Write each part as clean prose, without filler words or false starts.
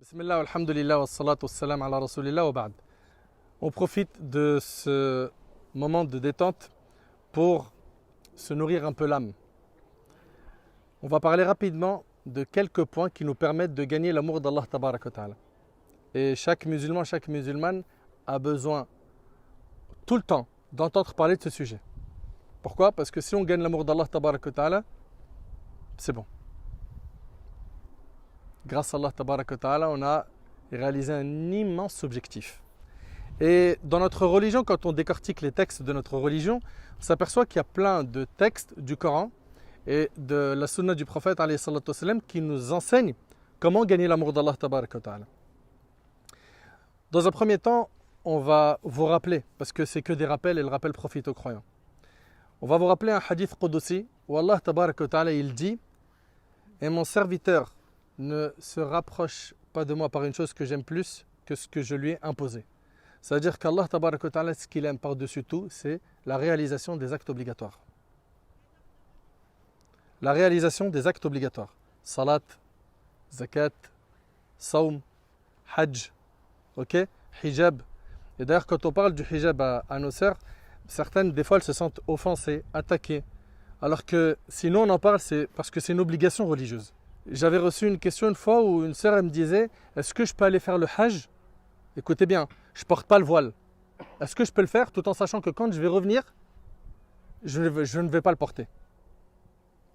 Bismillah, alhamdulillah, wa salatu wa salam ala rasulillah wa ba'd. On profite de ce moment de détente pour se nourrir un peu l'âme. On va parler rapidement de quelques points qui nous permettent de gagner l'amour d'Allah tabarak wa ta'ala. Et chaque musulman, chaque musulmane a besoin tout le temps d'entendre parler de ce sujet. Pourquoi? Parce que si on gagne l'amour d'Allah tabarak wa ta'ala, c'est bon. Grâce à Allah tabarak wa ta'ala, on a réalisé un immense objectif. Et dans notre religion, quand on décortique les textes de notre religion, on s'aperçoit qu'il y a plein de textes du Coran et de la sunna du prophète alayhi salatu wassalam, qui nous enseignent comment gagner l'amour d'Allah tabarak wa ta'ala. Dans un premier temps, on va vous rappeler, parce que c'est que des rappels et le rappel profite aux croyants. On va vous rappeler un hadith qudsi où Allah tabarak wa ta'ala il dit: et mon serviteur ne se rapproche pas de moi par une chose que j'aime plus que ce que je lui ai imposé. C'est-à-dire qu'Allah tabarak wa ta'ala, ce qu'il aime par-dessus tout, c'est la réalisation des actes obligatoires. La réalisation des actes obligatoires. Salat, zakat, saum, hajj, ok, hijab. Et d'ailleurs, quand on parle du hijab à nos sœurs, certaines, des fois, elles se sentent offensées, attaquées. Alors que sinon on en parle, c'est parce que c'est une obligation religieuse. J'avais reçu une question une fois où une sœur elle me disait: est-ce que je peux aller faire le hajj? Écoutez bien, je ne porte pas le voile. Est-ce que je peux le faire tout en sachant que quand je vais revenir, je ne vais pas le porter?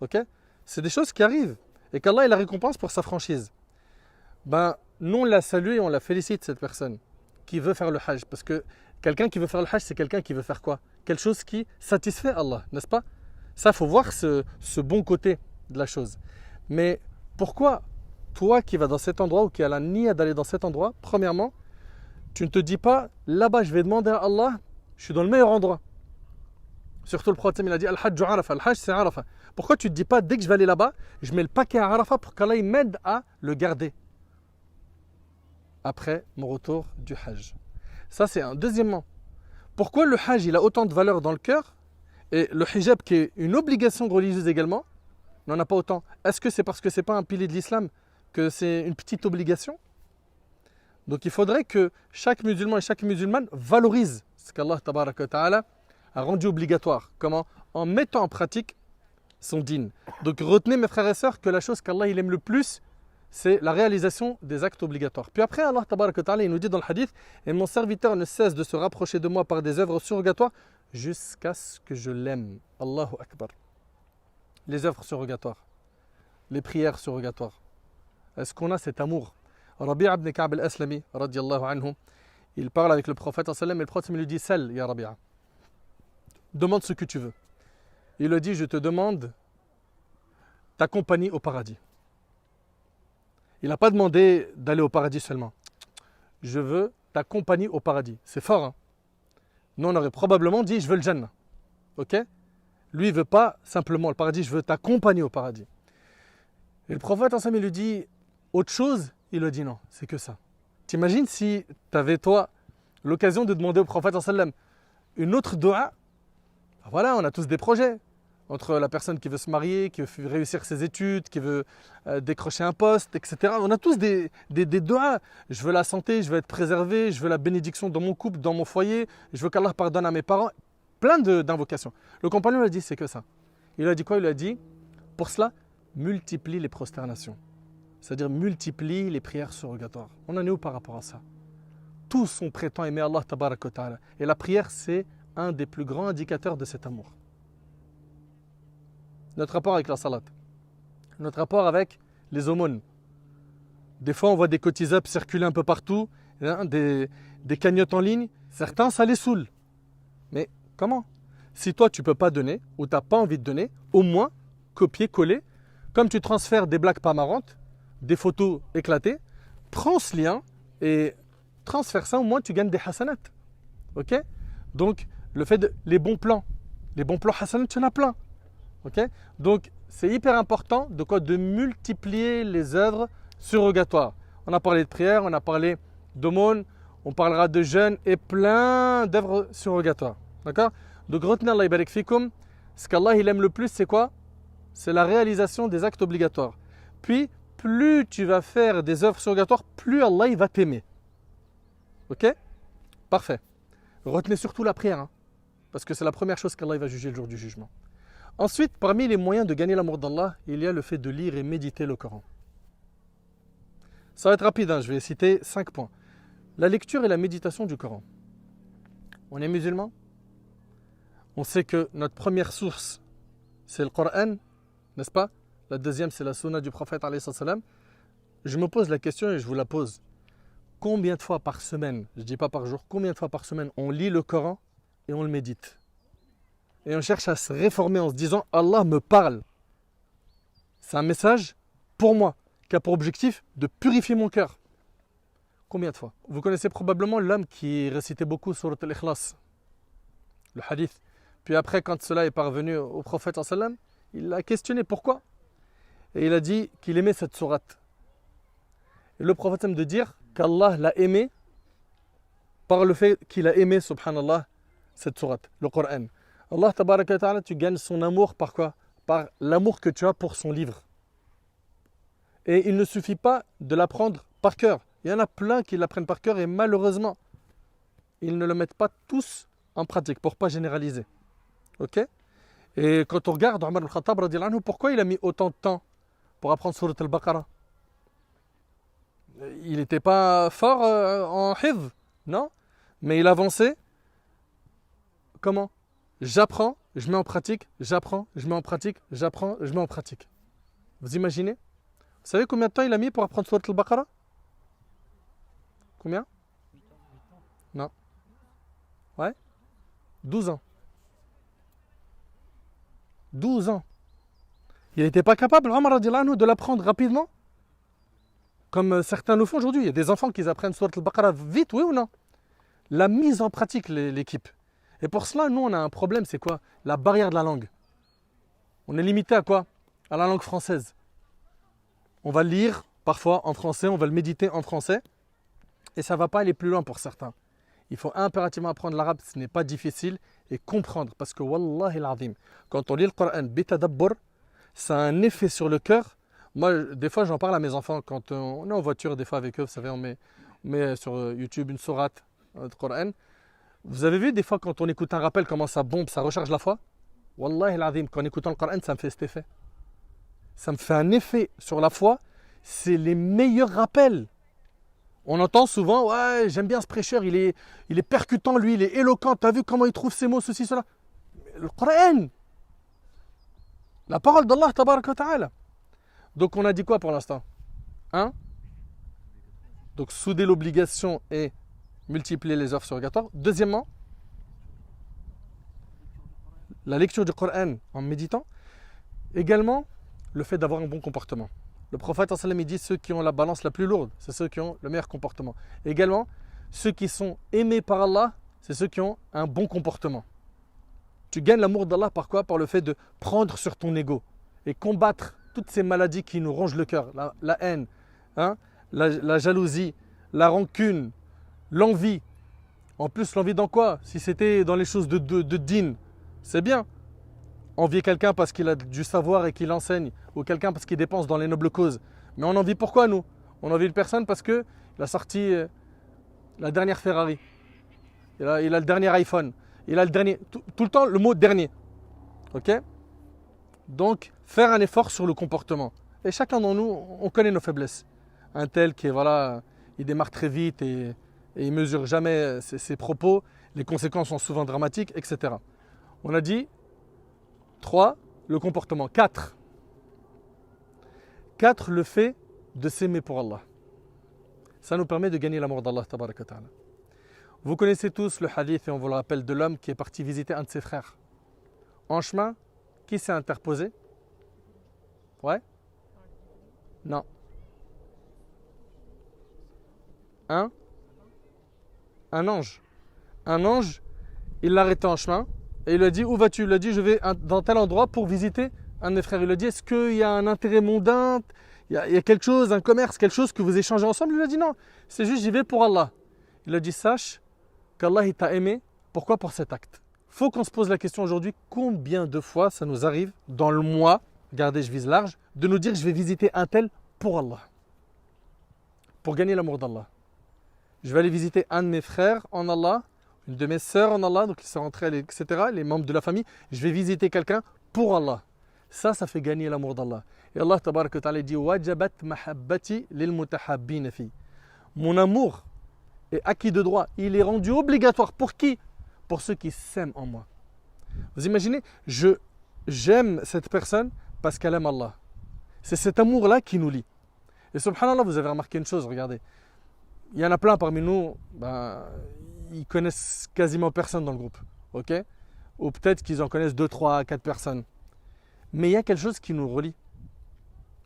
Ok? C'est des choses qui arrivent et qu'Allah il la récompense pour sa franchise. Ben, nous on la salue et on la félicite, cette personne qui veut faire le hajj. Parce que quelqu'un qui veut faire le hajj, c'est quelqu'un qui veut faire quoi? Quelque chose qui satisfait Allah, n'est-ce pas? Ça, il faut voir ce bon côté de la chose. Mais pourquoi toi qui vas dans cet endroit ou qui as la niya d'aller dans cet endroit, premièrement, tu ne te dis pas: là-bas je vais demander à Allah, je suis dans le meilleur endroit. Surtout le prophète il a dit: Al-Hajj Arafa, le Hajj c'est Arafa. Pourquoi tu ne te dis pas: dès que je vais aller là-bas, je mets le paquet à Arafa pour qu'Allah m'aide à le garder après mon retour du Hajj? Ça c'est un. Deuxièmement, pourquoi le Hajj il a autant de valeur dans le cœur et le hijab qui est une obligation religieuse également n'en a pas autant? Est-ce que c'est parce que ce n'est pas un pilier de l'islam que c'est une petite obligation? Donc il faudrait que chaque musulman et chaque musulmane valorise ce qu'Allah tabarak wa ta'ala a rendu obligatoire. Comment? En mettant en pratique son dîn. Donc retenez mes frères et sœurs que la chose qu'Allah il aime le plus, c'est la réalisation des actes obligatoires. Puis après Allah tabarak wa ta'ala il nous dit dans le hadith: et mon serviteur ne cesse de se rapprocher de moi par des œuvres surrogatoires jusqu'à ce que je l'aime. Allahu Akbar. Les œuvres surrogatoires, les prières surrogatoires. Est-ce qu'on a cet amour? Rabi'a ibn Ka'b al-Aslami, radiyallahu anhu, il parle avec le prophète et le prophète lui dit: Sal, ya Rabi'a, demande ce que tu veux. Il lui dit: je te demande ta compagnie au paradis. Il n'a pas demandé d'aller au paradis seulement. Je veux ta compagnie au paradis. C'est fort, hein? Nous, on aurait probablement dit: je veux le Jannah. Ok? Lui, il ne veut pas simplement le paradis, je veux ta compagnie au paradis. Et le prophète il lui dit autre chose, il lui dit: non, c'est que ça. T'imagines si tu avais, toi, l'occasion de demander au prophète une autre dua? Voilà, on a tous des projets. Entre la personne qui veut se marier, qui veut réussir ses études, qui veut décrocher un poste, etc. On a tous des doigts. Je veux la santé, je veux être préservé, je veux la bénédiction dans mon couple, dans mon foyer, je veux qu'Allah pardonne à mes parents. Plein d'invocations. Le compagnon lui a dit: c'est que ça. Il lui a dit quoi? Il lui a dit: pour cela, multiplie les prosternations. C'est-à-dire multiplie les prières surrogatoires. On en est où par rapport à ça? Tous on prétend aimer Allah tabarak wa ta'ala. Et la prière, c'est un des plus grands indicateurs de cet amour. Notre rapport avec la salat, notre rapport avec les aumônes. Des fois, on voit des cotisables circuler un peu partout, hein, des cagnottes en ligne. Certains, ça les saoule. Mais comment? Si toi, tu ne peux pas donner ou tu n'as pas envie de donner, au moins, copier-coller. Comme tu transfères des blagues pas marrantes, des photos éclatées, prends ce lien et transfère ça, au moins tu gagnes des hasanat. Ok? Donc, les bons plans hasanat, tu en as plein. Okay? Donc, c'est hyper important de multiplier les œuvres surrogatoires. On a parlé de prière, on a parlé d'aumône, on parlera de jeûne et plein d'œuvres surrogatoires. D'accord? Donc, retenez Allah barik fikoum. Ce qu'Allah il aime le plus, c'est quoi? C'est la réalisation des actes obligatoires. Puis, plus tu vas faire des œuvres surrogatoires, plus Allah il va t'aimer. Ok? Parfait. Retenez surtout la prière, hein, parce que c'est la première chose qu'Allah va juger le jour du jugement. Ensuite, parmi les moyens de gagner l'amour d'Allah, il y a le fait de lire et méditer le Coran. Ça va être rapide, hein, je vais citer 5 points. La lecture et la méditation du Coran. On est musulman. On sait que notre première source, c'est le Coran, n'est-ce pas? La deuxième, c'est la sunna du prophète, alayhi salam. Je me pose la question et je vous la pose. Combien de fois par semaine, je ne dis pas par jour, combien de fois par semaine on lit le Coran et on le médite? Et on cherche à se réformer en se disant « Allah me parle ». C'est un message pour moi, qui a pour objectif de purifier mon cœur. Combien de fois? Vous connaissez probablement l'homme qui récitait beaucoup Surat al-Ikhlas, le hadith. Puis après, quand cela est parvenu au prophète, il l'a questionné pourquoi. Et il a dit qu'il aimait cette sourate. Et le prophète aime de dire qu'Allah l'a aimé par le fait qu'il a aimé, subhanallah, cette sourate, le Coran. Allah, tabaraka wa ta'ala, tu gagnes son amour par quoi? Par l'amour que tu as pour son livre. Et il ne suffit pas de l'apprendre par cœur. Il y en a plein qui l'apprennent par cœur et malheureusement, ils ne le mettent pas tous en pratique pour ne pas généraliser. Ok? Et quand on regarde Omar al-Khattab, pourquoi il a mis autant de temps pour apprendre Surat al-Baqarah? Il n'était pas fort en hifz, non? Mais il avançait. Comment? J'apprends, je mets en pratique, j'apprends, je mets en pratique, j'apprends, je mets en pratique. Vous imaginez? Vous savez combien de temps il a mis pour apprendre Surat al-Baqarah? Combien? Non. Ouais? 12 ans. 12 ans. Il n'était pas capable, Omar radiallahu anhu, de l'apprendre rapidement? Comme certains le font aujourd'hui. Il y a des enfants qui apprennent Surat al-Baqarah vite, oui ou non? La mise en pratique, l'équipe. Et pour cela, nous, on a un problème, c'est quoi? La barrière de la langue. On est limité à quoi? À la langue française. On va lire parfois en français, on va le méditer en français, et ça ne va pas aller plus loin pour certains. Il faut impérativement apprendre l'arabe, ce n'est pas difficile, et comprendre. Parce que, wallahi al-azim, quand on lit le Coran, bitadabbur, ça a un effet sur le cœur. Moi, des fois, j'en parle à mes enfants, quand on est en voiture, des fois avec eux, vous savez, on met sur YouTube une sourate de Coran. Vous avez vu des fois quand on écoute un rappel, comment ça bombe, ça recharge la foi? Wallahi al-azim, qu'en écoutant le Coran, ça me fait cet effet. Ça me fait un effet sur la foi. C'est les meilleurs rappels. On entend souvent, ouais, j'aime bien ce prêcheur, il est percutant, lui, il est éloquent, t'as vu comment il trouve ses mots, ceci, cela. Le Coran, la parole d'Allah, tabaraka wa ta'ala. Donc on a dit quoi pour l'instant? Hein? Donc souder l'obligation et multiplier les œuvres surrogatoires. Deuxièmement, la lecture du Coran en méditant. Également, le fait d'avoir un bon comportement. Le prophète il dit ceux qui ont la balance la plus lourde, c'est ceux qui ont le meilleur comportement. Également, ceux qui sont aimés par Allah, c'est ceux qui ont un bon comportement. Tu gagnes l'amour d'Allah par quoi? Par le fait de prendre sur ton ego et combattre toutes ces maladies qui nous rongent le cœur. La haine, hein, la jalousie, la rancune, l'envie. En plus, l'envie dans quoi? Si c'était dans les choses de din, c'est bien. Envier quelqu'un parce qu'il a du savoir et qu'il enseigne, ou quelqu'un parce qu'il dépense dans les nobles causes. Mais on envie pourquoi nous? On envie une personne parce qu'il a sorti la dernière Ferrari, il a le dernier iPhone, il a le dernier, tout le temps le mot dernier. Ok? Donc, faire un effort sur le comportement. Et chacun d'entre nous, on connaît nos faiblesses. Un tel qui est, voilà, il démarre très vite et il ne mesure jamais ses propos, les conséquences sont souvent dramatiques, etc. On a dit 3, le comportement. 4, le fait de s'aimer pour Allah. Ça nous permet de gagner l'amour d'Allah, tabaraka wa ta'ala. Vous connaissez tous le hadith, et on vous le rappelle, de l'homme qui est parti visiter un de ses frères. En chemin, qui s'est interposé? Ouais? Non. Un ange. Un ange, il l'a arrêté en chemin et il lui a dit, où vas-tu? Il lui a dit, je vais dans tel endroit pour visiter un de mes frères. Il lui a dit, est-ce qu'il y a un intérêt mondain? Il y a quelque chose, un commerce, quelque chose que vous échangez ensemble? Il lui a dit, non, c'est juste, j'y vais pour Allah. Il a dit, sache qu'Allah t'a aimé. Pourquoi? Pour cet acte. Il faut qu'on se pose la question aujourd'hui, combien de fois ça nous arrive dans le mois, regardez, je vise large, de nous dire, je vais visiter un tel pour Allah. Pour gagner l'amour d'Allah. Je vais aller visiter un de mes frères en Allah, une de mes sœurs en Allah, donc ils sont entre elles, etc., les membres de la famille. Je vais visiter quelqu'un pour Allah. Ça fait gagner l'amour d'Allah. Et Allah tabarak wa ta'ala dit « Wajabat mahabbati lil mutahabbina fi » Mon amour est acquis de droit. Il est rendu obligatoire. Pour qui? Pour ceux qui s'aiment en moi. Vous imaginez, j'aime cette personne parce qu'elle aime Allah. C'est cet amour-là qui nous lie. Et subhanallah, vous avez remarqué une chose, regardez. Il y en a plein parmi nous, ils connaissent quasiment personne dans le groupe. Ok? Ou peut-être qu'ils en connaissent 2, 3, 4 personnes. Mais il y a quelque chose qui nous relie.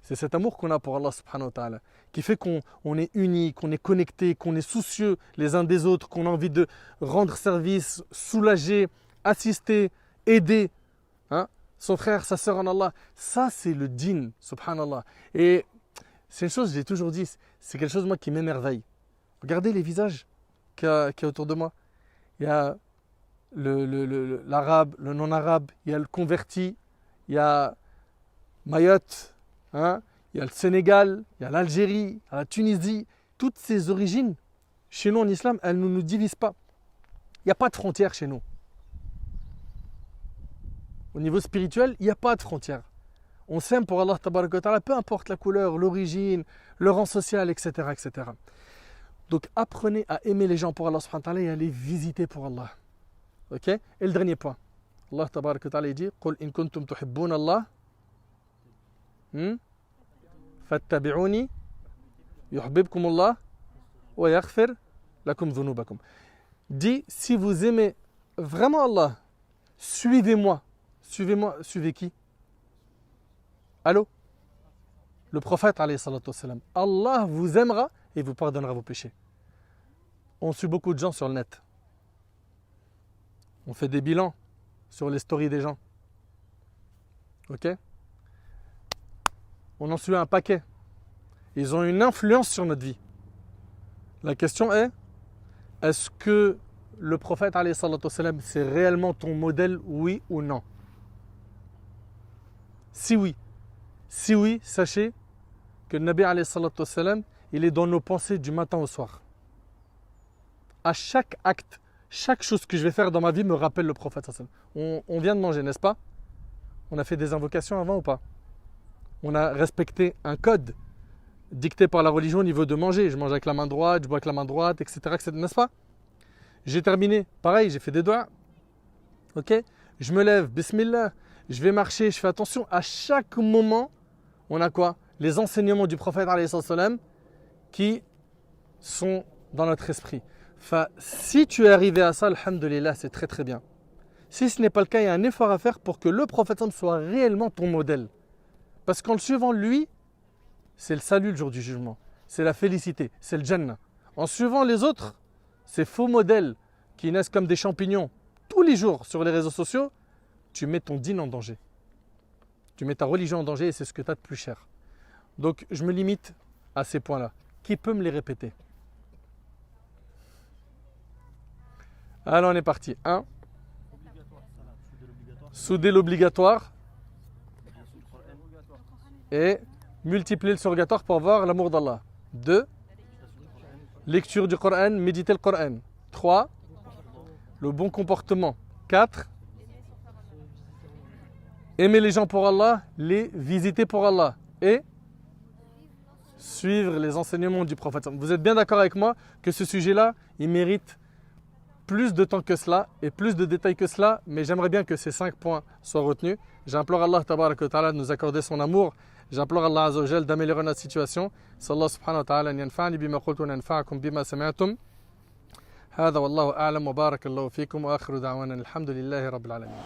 C'est cet amour qu'on a pour Allah subhanahu wa ta'ala, qui fait qu'on est unis, qu'on est connectés, qu'on est soucieux les uns des autres, qu'on a envie de rendre service, soulager, assister, aider son frère, sa sœur en Allah. Ça, c'est le din, subhanallah. Et c'est une chose, j'ai toujours dit, c'est quelque chose moi qui m'émerveille. Regardez les visages qu'il y a autour de moi. Il y a l'arabe, le non-arabe, il y a le converti, il y a Mayotte, il y a le Sénégal, il y a l'Algérie, il y a la Tunisie. Toutes ces origines, chez nous en islam, elles ne nous divisent pas. Il n'y a pas de frontières chez nous. Au niveau spirituel, il n'y a pas de frontières. On s'aime pour Allah tabaraka wa ta'ala, peu importe la couleur, l'origine, le rang social, etc., etc. Donc apprenez à aimer les gens pour Allah subhanahu wa ta'ala et à les visiter pour Allah. Ok? Et le dernier point. Allah tabaraka wa ta'ala dit قُلْ إِن كُنْتُمْ تُحِبُّونَ اللَّهَ فَاتَّبِعُونِي يُحْبِبْكُمُ اللَّهُ وَيَغْفِرْ لَكُمْ ذُنُوبَكُمْ. Dis, si vous aimez vraiment Allah, suivez-moi. Suivez-moi, suivez qui? Allô? Le prophète alayhi salatu wassalam. Allah vous aimera et vous pardonnera vos péchés. On suit beaucoup de gens sur le net. On fait des bilans sur les stories des gens. Ok? On en suit un paquet. Ils ont une influence sur notre vie. La question est, est-ce que le prophète alayhi salatu wassalam, c'est réellement ton modèle, oui ou non? Si oui, sachez que le Nabi alayhi salatu wassalam, il est dans nos pensées du matin au soir. À chaque acte, chaque chose que je vais faire dans ma vie me rappelle le prophète sallallahu alayhi wa sallam. On vient de manger, n'est-ce pas? On a fait des invocations avant ou pas? On a respecté un code dicté par la religion au niveau de manger. Je mange avec la main droite, je bois avec la main droite, etc. n'est-ce pas? J'ai terminé, pareil, j'ai fait des doigts. Ok? Je me lève, bismillah, je vais marcher, je fais attention. À chaque moment, on a quoi? Les enseignements du prophète alayhi sallam qui sont dans notre esprit. Enfin, si tu es arrivé à ça, alhamdulillah, c'est très très bien. Si ce n'est pas le cas, il y a un effort à faire pour que le prophète soit réellement ton modèle. Parce qu'en le suivant lui, c'est le salut le jour du jugement. C'est la félicité, c'est le Jannah. En suivant les autres, ces faux modèles qui naissent comme des champignons tous les jours sur les réseaux sociaux, tu mets ton dîn en danger. Tu mets ta religion en danger et c'est ce que tu as de plus cher. Donc je me limite à ces points-là. Qui peut me les répéter? Alors on est parti. 1. Souder l'obligatoire et multiplier le surrogatoire pour avoir l'amour d'Allah. 2. Lecture du Coran, méditer le Coran. 3. Le bon comportement. 4. Aimer les gens pour Allah, les visiter pour Allah. Et suivre les enseignements du prophète. Vous êtes bien d'accord avec moi que ce sujet-là, il mérite plus de temps que cela et plus de détails que cela, mais j'aimerais bien que ces 5 points soient retenus. J'implore Allah tabaraka wa ta'ala de nous accorder son amour. J'implore Allah azza wa jal d'améliorer notre situation. Sallallahu subhanahu wa ta'ala an yanfa'ani bima qultu wa yanfa'akum bima sami'tum. هذا والله أعلم وبارك الله فيكم وآخر دعوانا الحمد لله رب العالمين.